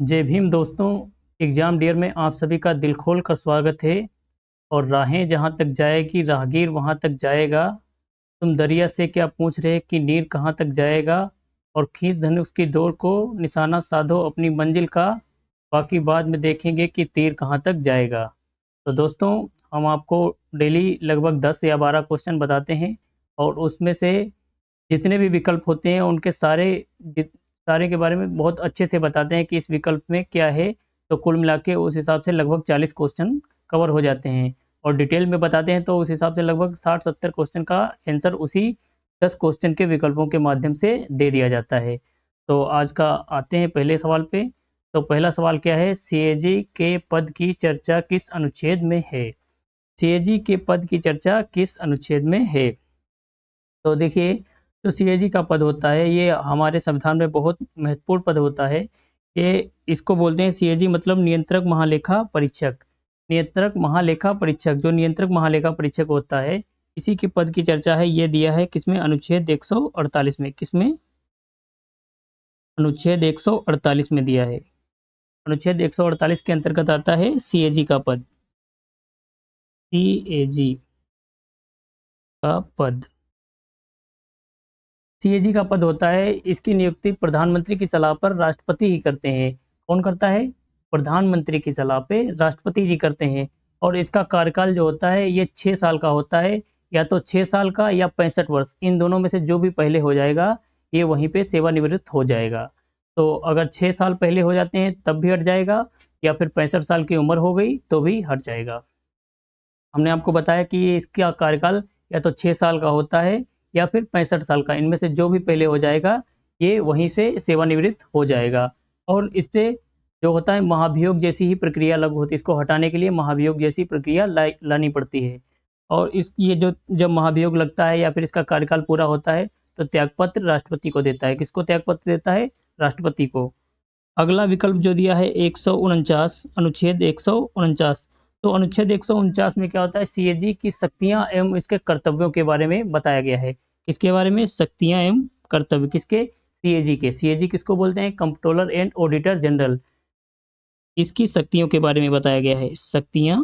जय भीम दोस्तों। Exam dear में आप सभी का दिल खोल कर स्वागत है। और राहें जहाँ तक जाएगी राहगीर वहाँ तक जाएगा। तुम दरिया से क्या पूछ रहे कि नीर कहाँ तक जाएगा। और खींच धनुष की डोर को निशाना साधो अपनी मंजिल का। बाकी बाद में देखेंगे कि तीर कहाँ तक जाएगा। तो दोस्तों, हम आपको डेली लगभग 10 या 12 क्वेश्चन बताते हैं। और उसमें से जितने भी विकल्प होते हैं उनके सारे के बारे में बहुत अच्छे से बताते हैं कि इस विकल्प में क्या है। तो कुल मिला के उस हिसाब से लगभग 40 क्वेश्चन कवर हो जाते हैं। और डिटेल में बताते हैं तो उस हिसाब से लगभग 60-70 क्वेश्चन का आंसर उसी 10 क्वेश्चन के विकल्पों के माध्यम से दे दिया जाता है। तो आज का आते हैं पहले सवाल पे। तो पहला सवाल क्या है, सीएजी के पद की चर्चा किस अनुच्छेद में है। सीएजी के पद की चर्चा किस अनुच्छेद में है। तो देखिए, जो सीएजी का पद होता है ये हमारे संविधान में बहुत महत्वपूर्ण पद होता है। ये इसको बोलते हैं सीएजी, मतलब नियंत्रक महालेखा परीक्षक। नियंत्रक महालेखा परीक्षक, जो नियंत्रक महालेखा परीक्षक होता है, इसी के पद की चर्चा है। ये दिया है किसमें, अनुच्छेद 148 में। किसमें, अनुच्छेद 148 में दिया है। अनुच्छेद 148 के अंतर्गत आता है सीएजी का पद। सीएजी का पद, सीएजी का पद होता है, इसकी नियुक्ति प्रधानमंत्री की सलाह पर राष्ट्रपति ही करते हैं। कौन करता है, प्रधानमंत्री की सलाह पे राष्ट्रपति जी करते हैं। और इसका कार्यकाल जो होता है ये 6 साल का होता है। या तो 6 साल का या 65 वर्ष, इन दोनों में से जो भी पहले हो जाएगा ये वहीं पे सेवानिवृत्त हो जाएगा। तो अगर 6 साल पहले हो जाते हैं तब भी हट जाएगा, या फिर 65 साल की उम्र हो गई तो भी हट जाएगा। हमने आपको बताया कि ये इसका कार्यकाल या तो 6 साल का होता है या फिर 65 साल का, इनमें से जो भी पहले हो जाएगा ये वहीं से सेवानिवृत्त हो जाएगा। और इस पे जो होता है महाभियोग जैसी ही प्रक्रिया लागू होती है, इसको हटाने के लिए महाभियोग जैसी प्रक्रिया लानी पड़ती है। और इस ये जो जब महाभियोग लगता है या फिर इसका कार्यकाल पूरा होता है तो त्यागपत्र राष्ट्रपति को देता है। किसको त्यागपत्र देता है, राष्ट्रपति को। अगला विकल्प जो दिया है 149, अनुच्छेद 149। तो अनुच्छेद 149 में क्या होता है, सीएजी की शक्तियां एवं इसके कर्तव्यों के बारे में बताया गया है। किसके बारे में, शक्तियां एवं कर्तव्य। किसके, सीएजी के। सीएजी किसको बोलते हैं, कंप्ट्रोलर एंड ऑडिटर जनरल। इसकी शक्तियों के बारे में बताया गया है। शक्तियां,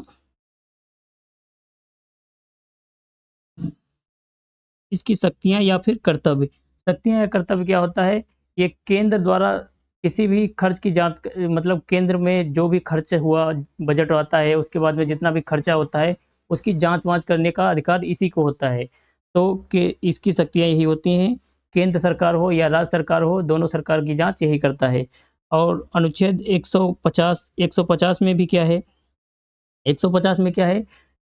इसकी शक्तियां या फिर कर्तव्य। शक्तियां या कर्तव्य क्या होता है, ये केंद्र द्वारा किसी भी खर्च की जांच, मतलब केंद्र में जो भी खर्च हुआ, बजट आता है उसके बाद में जितना भी खर्चा होता है उसकी जांच वांच करने का अधिकार इसी को होता है। तो के इसकी शक्तियां यही होती हैं। केंद्र सरकार हो या राज्य सरकार हो, दोनों सरकार की जांच यही करता है। और अनुच्छेद 150 में भी क्या है, 150 में क्या है,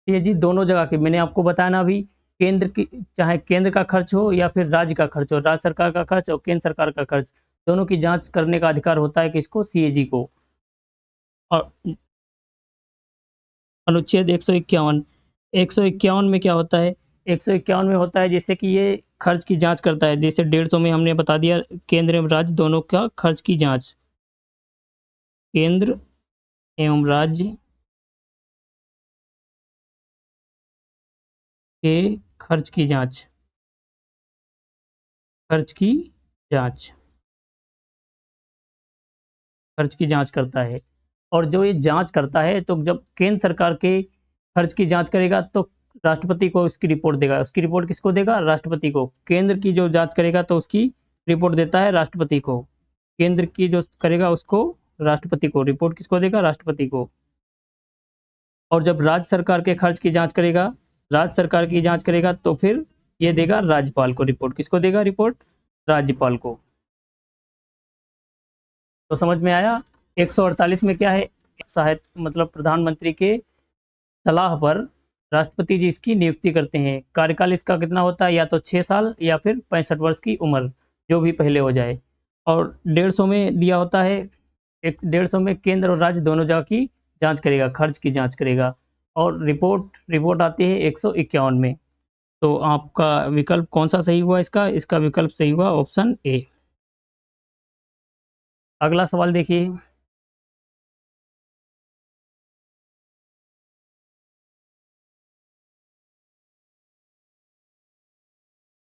ये जी दोनों जगह की, मैंने आपको बताया ना अभी, केंद्र की, चाहे केंद्र का खर्च हो या फिर राज्य का खर्च हो, राज्य सरकार का खर्च और केंद्र सरकार का खर्च, दोनों की जांच करने का अधिकार होता है किसको, सीएजी को। और अनुच्छेद 151, 151 में क्या होता है, 151 में होता है जैसे कि ये खर्च की जांच करता है। जैसे 150 में हमने बता दिया, केंद्र एवं राज्य दोनों का खर्च की जांच। केंद्र एवं राज्य के खर्च की जांच, खर्च की जांच, खर्च की जांच करता है। और जो ये जांच करता है तो जब केंद्र सरकार के खर्च की जांच करेगा तो राष्ट्रपति को उसकी रिपोर्ट देगा। उसकी रिपोर्ट किसको देगा, राष्ट्रपति को। केंद्र की जो जांच करेगा तो उसकी रिपोर्ट देता है राष्ट्रपति को। केंद्र की जो करेगा उसको राष्ट्रपति को, रिपोर्ट किसको देगा, राष्ट्रपति को। और जब राज्य सरकार के खर्च की जांच करेगा, राज्य सरकार की जांच करेगा तो फिर ये देगा राज्यपाल को रिपोर्ट। किसको देगा रिपोर्ट, राज्यपाल को। तो समझ में आया। 148 में क्या है, सहायता, मतलब प्रधानमंत्री के सलाह पर राष्ट्रपति जी इसकी नियुक्ति करते हैं। कार्यकाल इसका कितना होता है, या तो 6 साल या फिर 65 वर्ष की उम्र, जो भी पहले हो जाए। और 150 में दिया होता है, एक 150 में केंद्र और राज्य दोनों जगह की जांच करेगा, खर्च की जांच करेगा। और रिपोर्ट रिपोर्ट आती है 151 में। तो आपका विकल्प कौन सा सही हुआ, इसका इसका विकल्प सही हुआ ऑप्शन ए। अगला सवाल देखिए,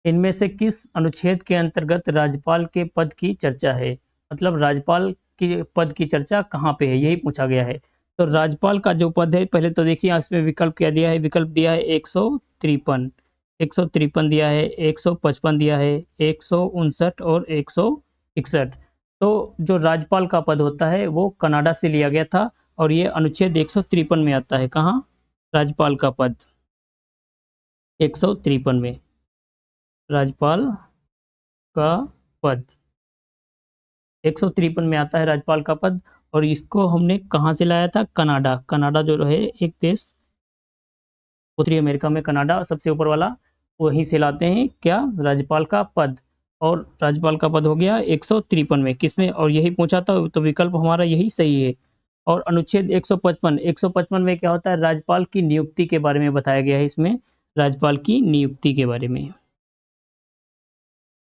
इनमें से किस अनुच्छेद के अंतर्गत राज्यपाल के पद की चर्चा है। मतलब राज्यपाल की पद की चर्चा कहाँ पे है, यही पूछा गया है। तो राज्यपाल का जो पद है, पहले तो देखिए इसमें विकल्प क्या दिया है, विकल्प दिया है 153, 153 दिया है, 155 दिया है, 159 और 161। तो जो राज्यपाल का पद होता है वो कनाडा से लिया गया था और ये अनुच्छेद 153 में आता है। कहाँ? राज्यपाल का पद 153 में, राज्यपाल का पद 153 में आता है राज्यपाल का पद। और इसको हमने कहाँ से लाया था? कनाडा। कनाडा जो है एक देश उत्तरी अमेरिका में, कनाडा सबसे ऊपर वाला, वहीं से लाते हैं क्या? राज्यपाल का पद। और राज्यपाल का पद हो गया 153 में, किसमें? और यही पूछा था, तो विकल्प हमारा यही सही है। और अनुच्छेद 155 में क्या होता है? राज्यपाल की नियुक्ति के बारे में बताया गया है इसमें, राज्यपाल की नियुक्ति के बारे में,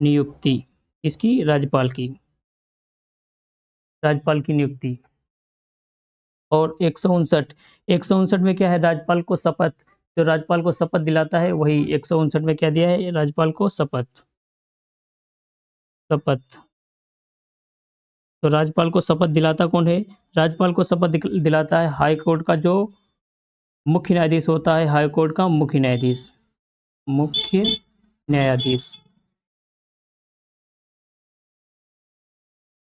नियुक्ति इसकी, राज्यपाल की, राज्यपाल की नियुक्ति। और 159 में क्या है? राज्यपाल को शपथ, जो राज्यपाल को शपथ दिलाता है वही 159 में क्या दिया है? राज्यपाल को शपथ, शपथ। तो राज्यपाल को शपथ दिलाता कौन है? राज्यपाल को शपथ दिलाता है हाई कोर्ट का जो मुख्य न्यायाधीश होता है, हाई कोर्ट का मुख्य न्यायाधीश, मुख्य न्यायाधीश।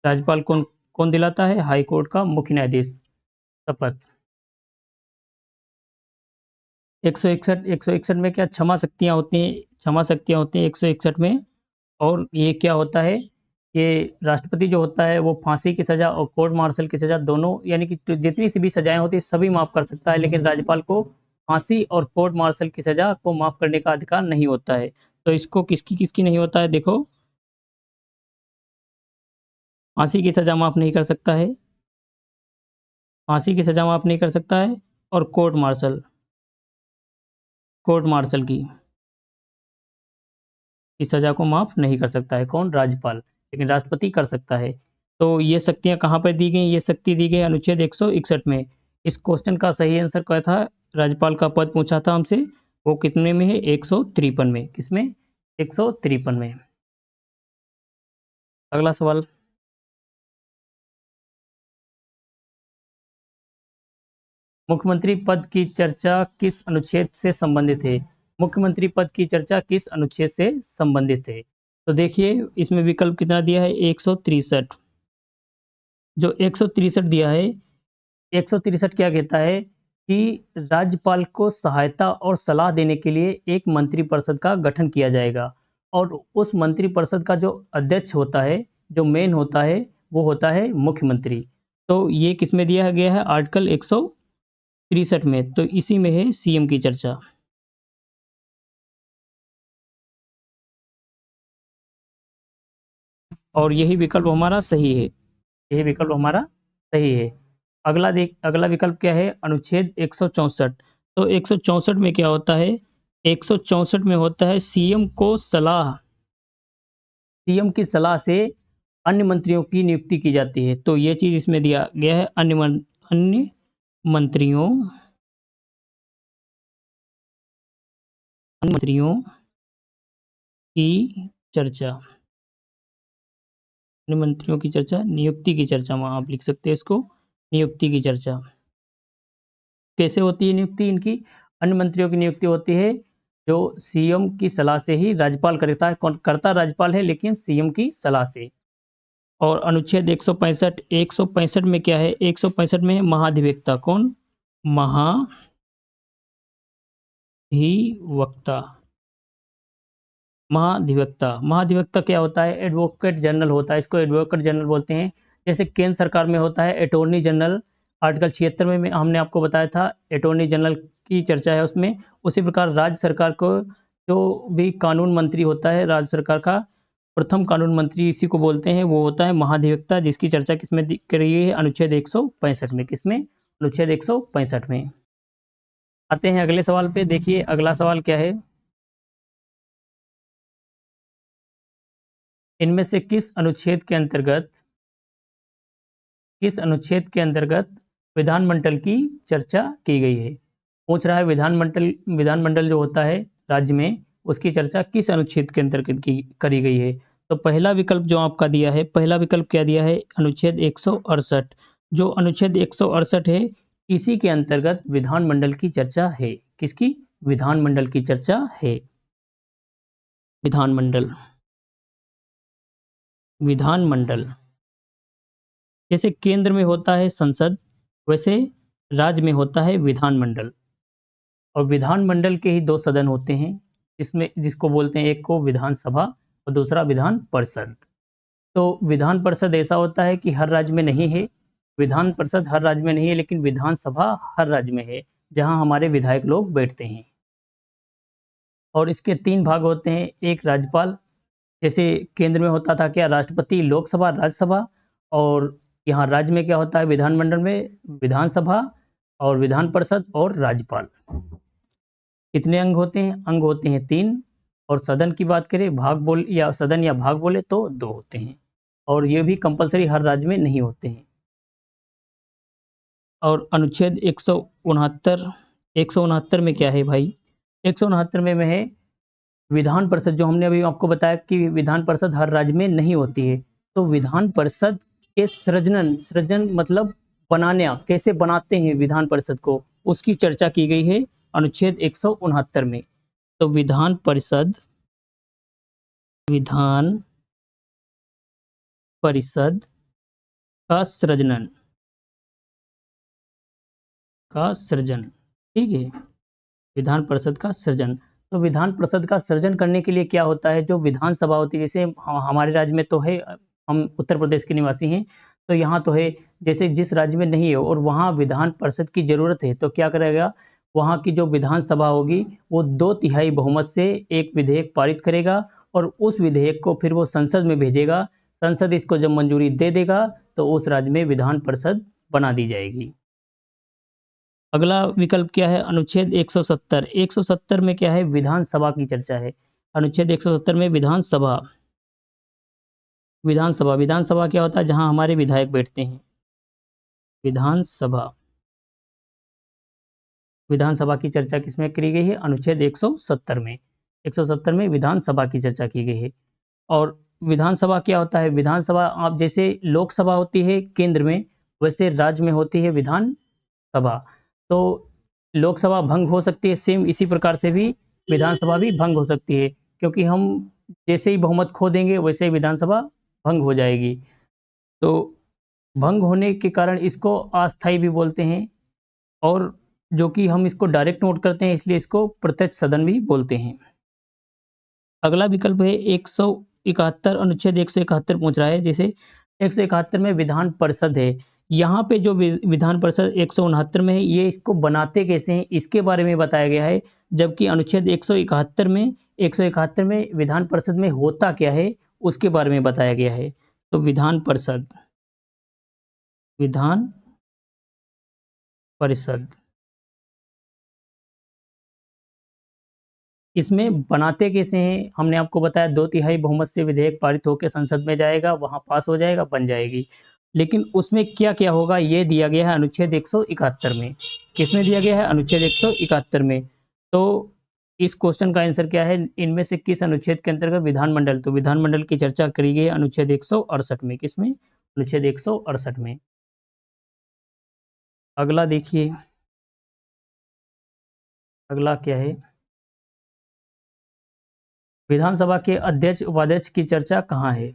राज्यपाल कौन कौन दिलाता है? हाई कोर्ट का मुख्य न्यायाधीश शपथ। 161 में क्या क्षमा शक्तियाँ होती हैं? क्षमा शक्तियाँ होती हैं 161 में। और ये क्या होता है? ये राष्ट्रपति जो होता है वो फांसी की सजा और कोर्ट मार्शल की सजा दोनों, यानी कि जितनी सी भी सजाएं होती है सभी माफ कर सकता है, लेकिन राज्यपाल को फांसी और कोर्ट मार्शल की सजा को माफ करने का अधिकार नहीं होता है। तो इसको किसकी किसकी नहीं होता है? देखो, फांसी की सजा माफ नहीं कर सकता है, फांसी की सजा माफ नहीं कर सकता है, और कोर्ट मार्शल, कोर्ट मार्शल की इस सजा को माफ नहीं कर सकता है। कौन? राज्यपाल। लेकिन राष्ट्रपति कर सकता है। तो ये शक्तियां कहाँ पर दी गई? ये शक्ति दी गई अनुच्छेद 161 में। इस क्वेश्चन का सही आंसर क्या था? राज्यपाल का पद पूछा था हमसे, वो कितने में है? 153 में। किसमें? 153 में। अगला सवाल, मुख्यमंत्री पद की चर्चा किस अनुच्छेद से संबंधित है? मुख्यमंत्री पद की चर्चा किस अनुच्छेद से संबंधित है? तो देखिए इसमें विकल्प कितना दिया है? 163। जो 163 दिया है, 163 क्या कहता है कि राज्यपाल को सहायता और सलाह देने के लिए एक मंत्रिपरिषद का गठन किया जाएगा, और उस मंत्रिपरिषद का जो अध्यक्ष होता है, जो मेन होता है, वो होता है मुख्यमंत्री। तो ये किसमें दिया गया है? आर्टिकल 163 में। तो इसी में है सीएम की चर्चा। और यही विकल्प हमारा सही है, यही विकल्प हमारा सही है। अगला विकल्प क्या है? अनुच्छेद 164। तो 164 में क्या होता है? 164 में होता है सीएम को सलाह, सीएम की सलाह से अन्य मंत्रियों की नियुक्ति की जाती है। तो ये चीज इसमें दिया गया है, अन्य मंत्रियों, अन्य मंत्रियों की चर्चा, अन्य मंत्रियों की चर्चा, नियुक्ति की चर्चा में आप लिख सकते हैं इसको, नियुक्ति की चर्चा। कैसे होती है नियुक्ति इनकी? अन्य मंत्रियों की नियुक्ति होती है जो सीएम की सलाह से ही, राज्यपाल करता है, करता राज्यपाल है लेकिन सीएम की सलाह से। और अनुच्छेद 165 में क्या है? 165 में है महाधिवक्ता। कौन? महाधिवक्ता, महाधिवक्ता। महाधिवक्ता क्या होता है? एडवोकेट जनरल होता है, इसको एडवोकेट जनरल बोलते हैं। जैसे केंद्र सरकार में होता है अटॉर्नी जनरल, आर्टिकल 76 में हमने आपको बताया था अटॉर्नी जनरल की चर्चा है उसमें। उसी प्रकार राज्य सरकार को जो भी कानून मंत्री होता है, राज्य सरकार का प्रथम कानून मंत्री इसी को बोलते हैं, वो होता है महाधिवक्ता, जिसकी चर्चा किसमें करी है? अनुच्छेद 165 में। किसमें? अनुच्छेद 165 में। आते हैं अगले सवाल पे। देखिए अगला सवाल क्या है, इनमें से किस अनुच्छेद के अंतर्गत, किस अनुच्छेद के अंतर्गत विधानमंडल की चर्चा की गई है? पूछ रहा है विधानमंडल जो होता है राज्य में, उसकी चर्चा किस अनुच्छेद के अंतर्गत की करी गई है? तो पहला विकल्प जो आपका दिया है, पहला विकल्प क्या दिया है, अनुच्छेद 168। जो अनुच्छेद 168 है, इसी के अंतर्गत विधानमंडल की चर्चा है। किसकी? विधानमंडल की चर्चा है। विधानमंडल, विधानमंडल जैसे केंद्र में होता है संसद, वैसे राज्य में होता है विधानमंडल। और विधानमंडल के ही दो सदन होते हैं, इसमें जिसको बोलते हैं, एक को विधानसभा और दूसरा विधान परिषद। तो विधान परिषद ऐसा होता है कि हर राज्य में नहीं है, विधान परिषद हर राज्य में नहीं है, लेकिन विधानसभा हर राज्य में है, जहां हमारे विधायक लोग बैठते हैं। और इसके तीन भाग होते हैं, एक राज्यपाल, जैसे केंद्र में होता था क्या, राष्ट्रपति, लोकसभा, राज्यसभा, और यहाँ राज्य में क्या होता है, विधानमंडल में विधानसभा और विधान परिषद और राज्यपाल। कितने अंग होते हैं? अंग होते हैं 3। और सदन की बात करें, भाग बोल या सदन या भाग बोले तो 2 होते हैं, और ये भी कंपलसरी हर राज्य में नहीं होते हैं। और अनुच्छेद 169 में क्या है भाई? 169 में है विधान परिषद, जो हमने अभी आपको बताया कि विधान परिषद हर राज्य में नहीं होती है। तो विधान परिषद के सृजन मतलब बनाने, कैसे बनाते हैं विधान परिषद को, उसकी चर्चा की गई है अनुच्छेद 169 में। तो विधान परिषद का सृजन, ठीक है, विधान परिषद का सृजन। तो विधान परिषद का सृजन करने के लिए क्या होता है, जो विधानसभा होती है, जैसे हमारे राज्य में तो है, हम उत्तर प्रदेश के निवासी हैं, तो यहाँ तो है, जैसे जिस राज्य में नहीं है और वहाँ विधान परिषद की जरूरत है, तो क्या करेगा, वहाँ की जो विधानसभा होगी वो 2/3 बहुमत से एक विधेयक पारित करेगा, और उस विधेयक को फिर वो संसद में भेजेगा। संसद इसको जब मंजूरी दे देगा, तो उस राज्य में विधान परिषद बना दी जाएगी। अगला विकल्प क्या है, अनुच्छेद 170। 170 में क्या है, विधानसभा की चर्चा है। अनुच्छेद 170 में विधानसभा क्या होता है, जहां हमारे विधायक बैठते हैं। विधानसभा की चर्चा किसमें करी गई है, अनुच्छेद 170 में। 170 में विधानसभा की चर्चा की गई है। और विधानसभा क्या होता है, विधानसभा आप जैसे लोकसभा होती है केंद्र में, वैसे राज्य में होती है विधानसभा। तो लोकसभा भंग हो सकती है, सेम इसी प्रकार से भी विधानसभा भी भंग हो सकती है, क्योंकि हम जैसे ही बहुमत खो देंगे वैसे ही विधानसभा भंग हो जाएगी। तो भंग होने के कारण इसको अस्थायी भी बोलते हैं, और जो कि हम इसको डायरेक्ट नोट करते हैं, इसलिए इसको प्रत्यक्ष सदन भी बोलते हैं। अगला विकल्प है 171। अनुच्छेद 171 पूछ रहा है, जैसे 171 में विधान परिषद है। यहाँ पे जो विधान परिषद 169 में है, ये इसको बनाते कैसे हैं, इसके बारे में बताया गया है। जबकि अनुच्छेद 171 में विधान परिषद में होता क्या है, उसके बारे में बताया गया है। तो विधान परिषद इसमें बनाते कैसे हैं, हमने आपको बताया 2/3 बहुमत से विधेयक पारित होकर संसद में जाएगा, वहां पास हो जाएगा, बन जाएगी। लेकिन उसमें क्या क्या होगा, ये दिया गया है अनुच्छेद 171 में। किसमें दिया गया है, अनुच्छेद 171 में। तो इस क्वेश्चन का आंसर क्या है, इनमें से किस अनुच्छेद के अंतर्गत विधानमंडल, तो विधानमंडल की चर्चा करी गई है अनुच्छेद 168 में। किसमें, अनुच्छेद 168 में। अगला देखिए, अगला क्या है, विधानसभा के अध्यक्ष उपाध्यक्ष की चर्चा कहाँ है।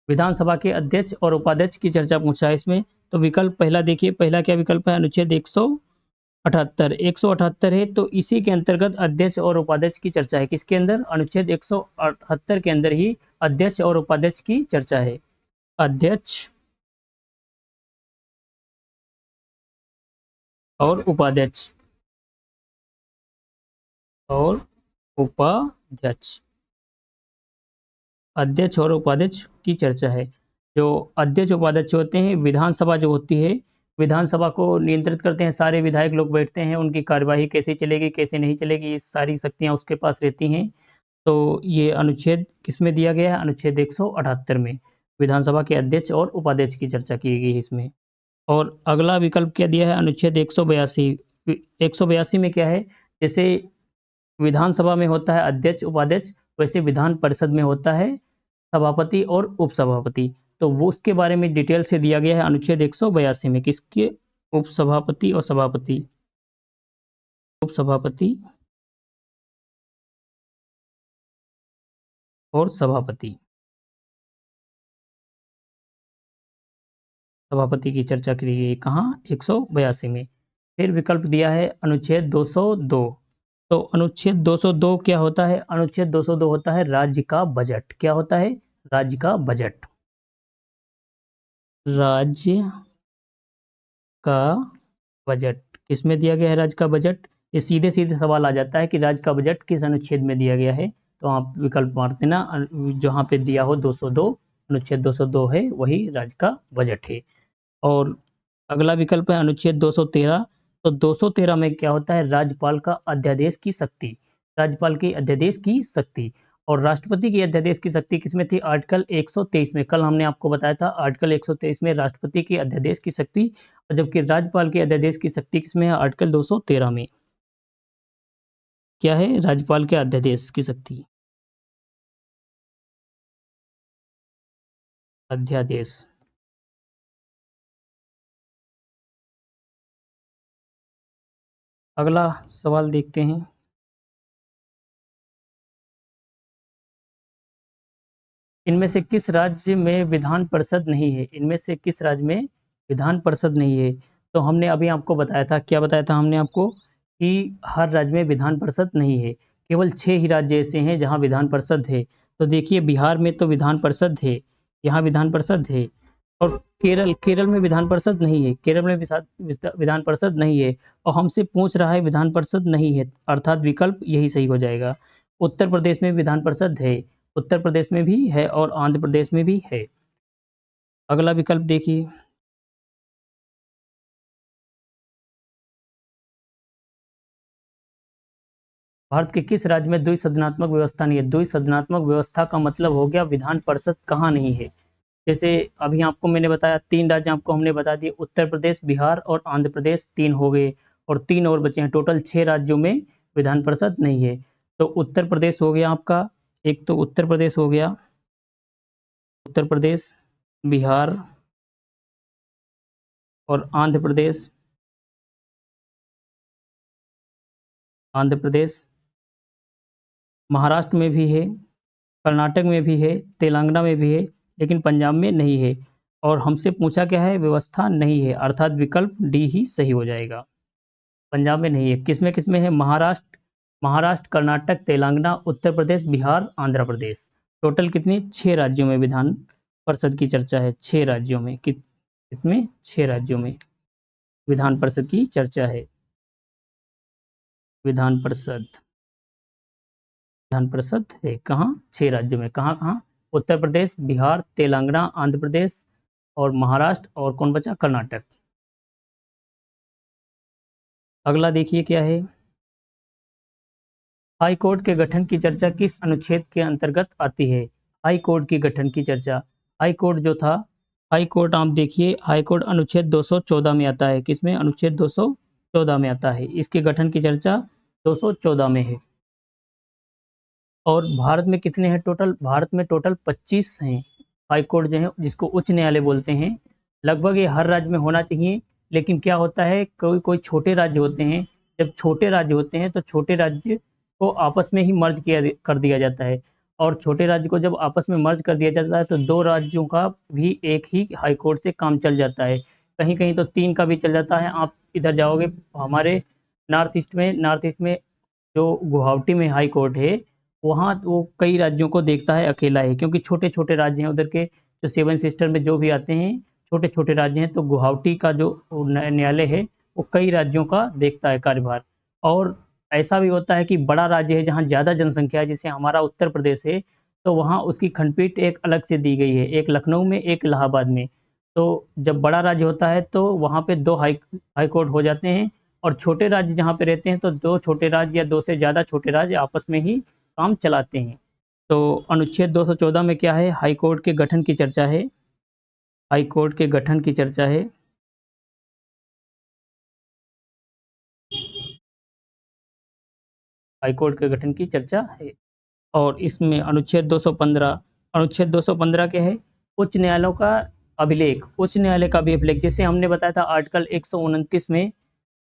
विधानसभा के अध्यक्ष और उपाध्यक्ष की चर्चा पूछा है इसमें। तो विकल्प पहला देखिए, पहला क्या विकल्प है, अनुच्छेद 178 है, तो इसी के अंतर्गत अध्यक्ष और उपाध्यक्ष की चर्चा है। किसके अंदर, अनुच्छेद 178 के अंदर ही अध्यक्ष और उपाध्यक्ष की चर्चा है। अध्यक्ष और उपाध्यक्ष अध्यक्ष और उपाध्यक्ष की चर्चा है। जो अध्यक्ष उपाध्यक्ष होते हैं, विधानसभा जो होती है, विधानसभा को नियंत्रित करते हैं, सारे विधायक लोग बैठते हैं, उनकी कार्यवाही कैसे चलेगी कैसे नहीं चलेगी, ये सारी शक्तियां उसके पास रहती हैं। तो ये अनुच्छेद किसमें दिया गया है, अनुच्छेद 178 में विधानसभा के अध्यक्ष और उपाध्यक्ष की चर्चा की गई है इसमें। और अगला विकल्प क्या दिया है, अनुच्छेद 182। 182 में क्या है, जैसे विधानसभा में होता है अध्यक्ष उपाध्यक्ष, वैसे विधान परिषद में होता है सभापति और उपसभापति। तो वो उसके बारे में डिटेल से दिया गया है अनुच्छेद 182 में, किसके, उपसभापति और सभापति, उपसभापति और सभापति। सभापति की चर्चा की गई कहाँ, 182 में। फिर विकल्प दिया है अनुच्छेद 202। तो अनुच्छेद 202 क्या होता है, अनुच्छेद 202 होता है राज्य का बजट। क्या होता है, राज्य का बजट। राज्य का बजट किसमें दिया गया है, राज्य का बजट। ये सीधे सीधे सवाल आ जाता है कि राज्य का बजट किस अनुच्छेद में दिया गया है, तो आप विकल्प मार देना, जहाँ पे दिया हो 202, अनुच्छेद 202 है वही राज्य का बजट है। और अगला विकल्प है अनुच्छेद 213। तो 213 में क्या होता है, राज्यपाल का अध्यादेश की शक्ति। राज्यपाल की अध्यादेश की शक्ति। और राष्ट्रपति की अध्यादेश की शक्ति किसमें थी, आर्टिकल 123 में। कल हमने आपको बताया था आर्टिकल 123 में राष्ट्रपति की अध्यादेश की शक्ति, और जबकि राज्यपाल के अध्यादेश की शक्ति किसमें है, आर्टिकल 213 में। क्या है, राज्यपाल के अध्यादेश की शक्ति, अध्यादेश। अगला सवाल देखते हैं। इनमें से किस राज्य में विधान परिषद नहीं है, इनमें से किस राज्य में विधान परिषद नहीं है। तो हमने अभी आपको बताया था, क्या बताया था हमने आपको, कि हर राज्य में विधान परिषद नहीं है, केवल 6 ही राज्य ऐसे हैं जहां विधान परिषद है। तो देखिए बिहार में तो विधान परिषद है, यहाँ विधान परिषद है। और केरल, केरल में विधान परिषद नहीं है, केरल में विधान परिषद नहीं है। और हमसे पूछ रहा है विधान परिषद नहीं है, अर्थात विकल्प यही सही हो जाएगा। उत्तर प्रदेश में विधान परिषद है, उत्तर प्रदेश में भी है और आंध्र प्रदेश में भी है। अगला विकल्प देखिए, भारत के किस राज्य में द्विसदनात्मक व्यवस्था नहीं है। द्विसदनात्मक व्यवस्था का मतलब हो गया विधान परिषद कहाँ नहीं है। जैसे अभी आपको मैंने बताया 3 राज्य आपको हमने बता दिए, उत्तर प्रदेश, बिहार और आंध्र प्रदेश, 3 हो गए। और 3 और बचे हैं, टोटल 6 राज्यों में विधान परिषद नहीं है। तो उत्तर प्रदेश हो गया आपका, एक तो उत्तर प्रदेश हो गया, उत्तर प्रदेश, बिहार और आंध्र प्रदेश, आंध्र प्रदेश, महाराष्ट्र में भी है, कर्नाटक में भी है, तेलंगाना में भी है, लेकिन पंजाब में नहीं है। और हमसे पूछा क्या है, व्यवस्था नहीं है, अर्थात विकल्प डी ही सही हो जाएगा। पंजाब में नहीं है, किसमें है, महाराष्ट्र, महाराष्ट्र, कर्नाटक, तेलंगाना, उत्तर प्रदेश, बिहार, आंध्र प्रदेश। टोटल कितने, 6 राज्यों में विधान परिषद की चर्चा है, 6 राज्यों में, कितने, 6 राज्यों में विधान परिषद की चर्चा है। विधान परिषद, विधान परिषद है कहाँ, 6 राज्यों में, कहाँ कहाँ, उत्तर प्रदेश, बिहार, तेलंगाना, आंध्र प्रदेश और महाराष्ट्र, और कौन बचा, कर्नाटक। अगला देखिए क्या है, हाई कोर्ट के गठन की चर्चा किस अनुच्छेद के अंतर्गत आती है। हाई कोर्ट के गठन की चर्चा, हाई कोर्ट जो था, हाई कोर्ट आप देखिए, हाई कोर्ट अनुच्छेद 214 में आता है, किसमें, अनुच्छेद 214 में आता है। इसके गठन की चर्चा 214 में है। और भारत में कितने हैं टोटल, भारत में टोटल 25 हैं हाई कोर्ट जो है, जिसको उच्च न्यायालय बोलते हैं। लगभग ये हर राज्य में होना चाहिए, लेकिन क्या होता है, कोई कोई छोटे राज्य होते हैं, जब छोटे राज्य होते हैं तो छोटे राज्य को आपस में ही मर्ज किया कर दिया जाता है। और छोटे राज्य को जब आपस में मर्ज कर दिया जाता है तो 2 राज्यों का भी एक ही हाई कोर्ट से काम चल जाता है, कहीं कहीं तो 3 का भी चल जाता है। आप इधर जाओगे हमारे नॉर्थ ईस्ट में जो गुवाहाटी में हाई कोर्ट है, वहाँ वो कई राज्यों को देखता है अकेला ही, क्योंकि छोटे छोटे राज्य हैं उधर के, जो 7 सिस्टर में जो भी आते हैं छोटे छोटे राज्य हैं, तो गुवाहाटी का जो न्यायालय है वो कई राज्यों का देखता है कार्यभार। और ऐसा भी होता है कि बड़ा राज्य है जहाँ ज़्यादा जनसंख्या है, जैसे हमारा उत्तर प्रदेश है, तो वहाँ उसकी खंडपीठ एक अलग से दी गई है, एक लखनऊ में, एक इलाहाबाद में। तो जब बड़ा राज्य होता है तो वहाँ पे 2 हाई कोर्ट हो जाते हैं, और छोटे राज्य जहाँ पे रहते हैं तो 2 छोटे राज्य या 2 से ज़्यादा छोटे राज्य आपस में ही काम चलाते हैं। तो अनुच्छेद 214 में क्या है, हाई कोर्ट के गठन की चर्चा है, हाई कोर्ट के गठन की चर्चा है। हाई कोर्ट के गठन की चर्चा है। और इसमें अनुच्छेद 215, अनुच्छेद 215 क्या है? उच्च न्यायालयों का अभिलेख, उच्च न्यायालय का भी अभिलेख। जैसे हमने बताया था आर्टिकल 129 में,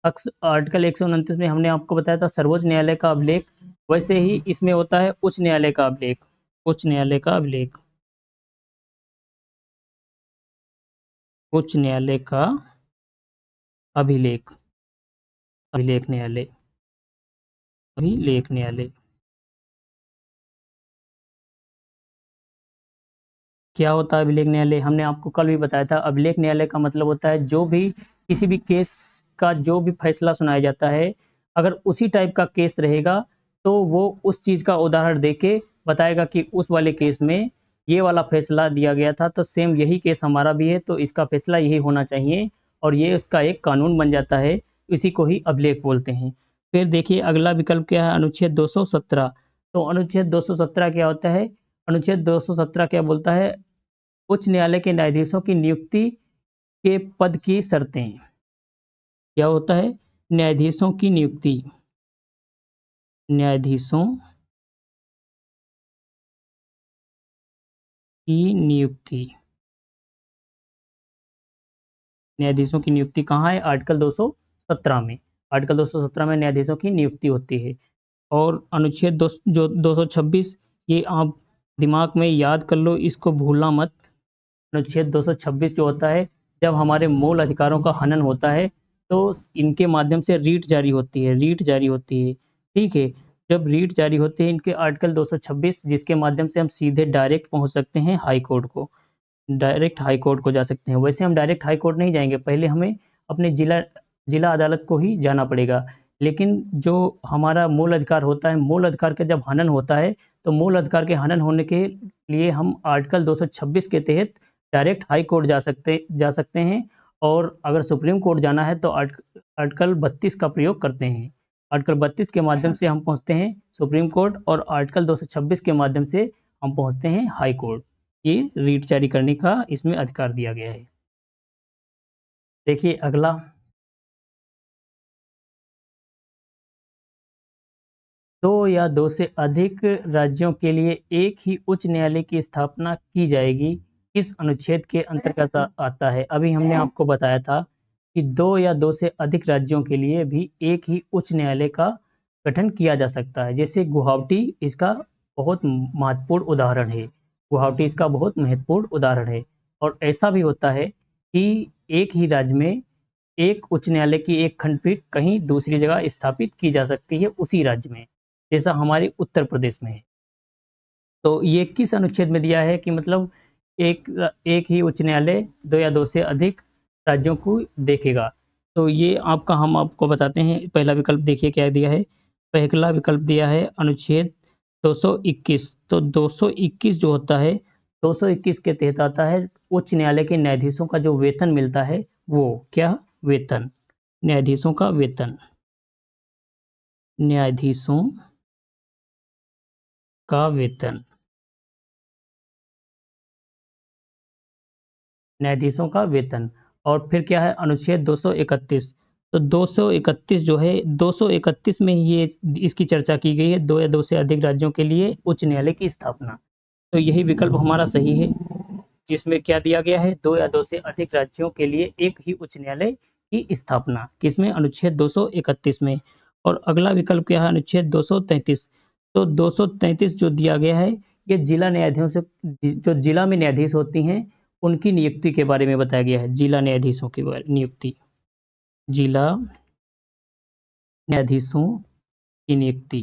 आर्टिकल 129 में हमने आपको बताया था सर्वोच्च न्यायालय का अभिलेख, वैसे ही इसमें होता है उच्च न्यायालय का अभिलेख, उच्च न्यायालय का अभिलेख, उच्च न्यायालय का अभिलेख, अभिलेख न्यायालय, अभिलेख न्यायालय। क्या होता है अभिलेख न्यायालय? हमने आपको कल भी बताया था, अभिलेख न्यायालय का मतलब होता है जो भी किसी भी केस का जो भी फैसला सुनाया जाता है, अगर उसी टाइप का केस रहेगा तो वो उस चीज का उदाहरण देके बताएगा कि उस वाले केस में ये वाला फैसला दिया गया था, तो सेम यही केस हमारा भी है, तो इसका फैसला यही होना चाहिए, और ये उसका एक कानून बन जाता है। इसी को ही अभिलेख बोलते हैं। फिर देखिए अगला विकल्प क्या है? अनुच्छेद 217। तो अनुच्छेद 217 क्या होता है? अनुच्छेद 217 क्या बोलता है? उच्च न्यायालय के न्यायाधीशों की नियुक्ति के पद की शर्तें। क्या होता है? न्यायाधीशों की नियुक्ति, न्यायाधीशों की नियुक्ति, न्यायाधीशों की नियुक्ति कहाँ है? आर्टिकल 217 में, आर्टिकल 217 में न्यायाधीशों की नियुक्ति होती है। और अनुच्छेद जो 226, ये आप दिमाग में याद कर लो, इसको भूलना मत। अनुच्छेद 226 जो होता है, जब हमारे मूल अधिकारों का हनन होता है तो इनके माध्यम से रीट जारी होती है, रीट जारी होती है। ठीक है, जब रीट जारी होती है इनके आर्टिकल 226, जिसके माध्यम से हम सीधे डायरेक्ट पहुंच सकते हैं हाई कोर्ट को, डायरेक्ट हाई कोर्ट को जा सकते हैं। वैसे हम डायरेक्ट हाई कोर्ट नहीं जाएंगे, पहले हमें अपने जिला जिला अदालत को ही जाना पड़ेगा। लेकिन जो हमारा मूल अधिकार होता है, मूल अधिकार का जब हनन होता है, तो मूल अधिकार के हनन होने के लिए हम आर्टिकल 226 के तहत डायरेक्ट हाई कोर्ट जा सकते हैं। और अगर सुप्रीम कोर्ट जाना है तो आर्टिकल 32 का प्रयोग करते हैं। आर्टिकल 32 के माध्यम से हम पहुंचते हैं सुप्रीम कोर्ट, और आर्टिकल 226 के माध्यम से हम पहुंचते हैं हाई कोर्ट। ये रीट जारी करने का इसमें अधिकार दिया गया है। देखिए अगला, दो या दो से अधिक राज्यों के लिए एक ही उच्च न्यायालय की स्थापना की जाएगी, किस अनुच्छेद के अंतर्गत आता है? अभी हमने आपको बताया था कि दो या दो से अधिक राज्यों के लिए भी एक ही उच्च न्यायालय का गठन किया जा सकता है। जैसे गुवाहाटी इसका बहुत महत्वपूर्ण उदाहरण है, गुवाहाटी इसका बहुत महत्वपूर्ण उदाहरण है। और ऐसा भी होता है कि एक ही राज्य में एक उच्च न्यायालय की एक खंडपीठ कहीं दूसरी जगह स्थापित की जा सकती है उसी राज्य में, जैसा हमारे उत्तर प्रदेश में है। तो ये किस अनुच्छेद में दिया है कि मतलब एक एक ही उच्च न्यायालय दो या दो से अधिक राज्यों को देखेगा? तो ये आपका हम आपको बताते हैं। पहला विकल्प देखिए क्या दिया है। पहला विकल्प दिया है अनुच्छेद 221। तो 221 जो होता है, 221 के तहत आता है उच्च न्यायालय के न्यायाधीशों का जो वेतन मिलता है, वो क्या? वेतन, न्यायाधीशों का वेतन, न्यायाधीशों का वेतन, न्यायाधीशों का वेतन। और फिर क्या है? अनुच्छेद 231। तो 231 जो है, 231 में ये इसकी चर्चा की गई है, दो या दो से अधिक राज्यों के लिए उच्च न्यायालय की स्थापना। तो यही विकल्प हमारा सही है, जिसमें क्या दिया गया है? दो या दो से अधिक राज्यों के लिए एक ही उच्च न्यायालय की स्थापना, किसमें? अनुच्छेद 231 में। और अगला विकल्प क्या है? अनुच्छेद 233। तो 233 जो दिया गया है, ये जिला न्यायाधीशों से, जो जिला में न्यायाधीश होती हैं उनकी नियुक्ति के बारे में बताया गया है। जिला न्यायाधीशों की नियुक्ति, जिला न्यायाधीशों की नियुक्ति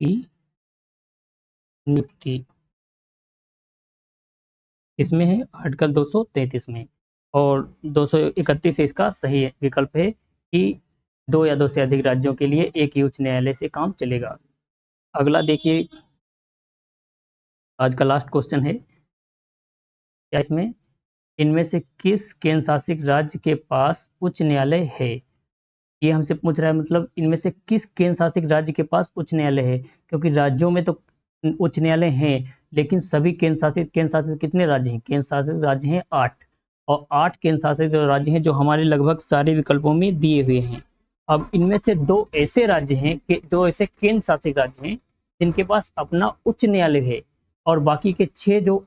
की नियुक्ति इसमें है आर्टिकल 233 में। और 231 इसका सही विकल्प है कि दो या दो से अधिक राज्यों के लिए एक ही उच्च न्यायालय से काम चलेगा। अगला देखिए, आज का लास्ट क्वेश्चन है, क्या इसमें इनमें से किस केंद्र शासित राज्य के पास उच्च न्यायालय है? ये हमसे पूछ रहा है, मतलब इनमें से किस केंद्र शासित राज्य के पास उच्च न्यायालय है? क्योंकि राज्यों में तो उच्च न्यायालय हैं, लेकिन सभी केंद्र शासित कितने राज्य हैं? केंद्र शासित राज्य हैं 8, और 8 केंद्र शासित राज्य हैं जो हमारे लगभग सारे विकल्पों में दिए हुए हैं। अब इनमें से दो ऐसे राज्य हैं कि दो ऐसे केंद्र शासित राज्य हैं जिनके पास अपना उच्च न्यायालय है, और बाकी के 6 जो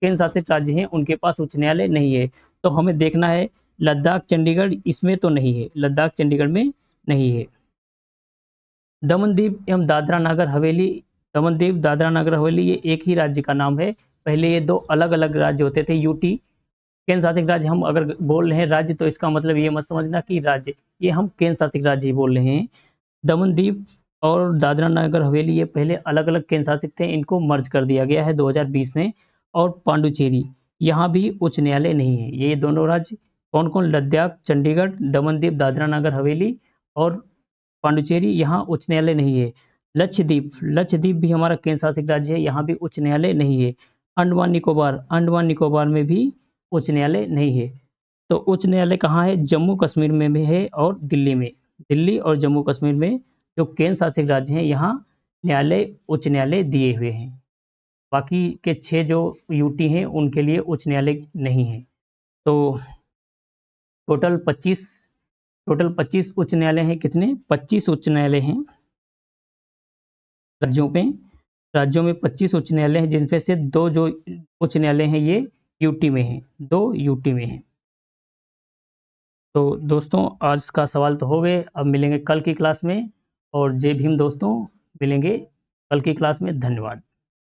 केंद्र शासित राज्य हैं उनके पास उच्च न्यायालय नहीं है। तो हमें देखना है लद्दाख चंडीगढ़ इसमें तो नहीं है, लद्दाख चंडीगढ़ में नहीं है। दमन दीव एवं दादरा नगर हवेली, दमन दीव दादरा नगर हवेली ये एक ही राज्य का नाम है। पहले ये दो अलग अलग राज्य होते थे। यूटी केंद्र शासित राज्य हम अगर बोल रहे हैं राज्य, तो इसका मतलब ये मत समझना कि राज्य, ये हम केंद्र शासित राज्य ही बोल रहे हैं। दमन दीव और दादरा नगर हवेली ये पहले अलग अलग केंद्र शासित थे, इनको मर्ज कर दिया गया है 2020 में। और पांडुचेरी, यहाँ भी उच्च न्यायालय नहीं है। ये दोनों राज्य कौन कौन, लद्दाख चंडीगढ़, दमन दीव दादरा नगर हवेली और पांडुचेरी, यहाँ उच्च न्यायालय नहीं है। लक्षद्वीप, लक्षद्वीप भी हमारा केंद्र शासित राज्य है, यहाँ भी उच्च न्यायालय नहीं है। अंडमान निकोबार, अंडमान निकोबार में भी उच्च न्यायालय नहीं है। तो उच्च न्यायालय कहाँ है, जम्मू कश्मीर में भी है और दिल्ली में। दिल्ली और जम्मू कश्मीर में जो केंद्र शासित राज्य हैं यहाँ न्यायालय, उच्च न्यायालय दिए हुए हैं। बाकी के 6 जो यूटी हैं उनके लिए उच्च न्यायालय नहीं है। तो टोटल 25 उच्च न्यायालय हैं। कितने, 25 उच्च न्यायालय हैं राज्यों में। राज्यों में 25 उच्च न्यायालय हैं, जिनमें से 2 जो उच्च न्यायालय हैं ये यूटी में हैं, 2 यूटी में हैं। तो दोस्तों आज का सवाल तो हो गए, अब मिलेंगे कल की क्लास में। और जय भीम दोस्तों, मिलेंगे कल की क्लास में। धन्यवाद।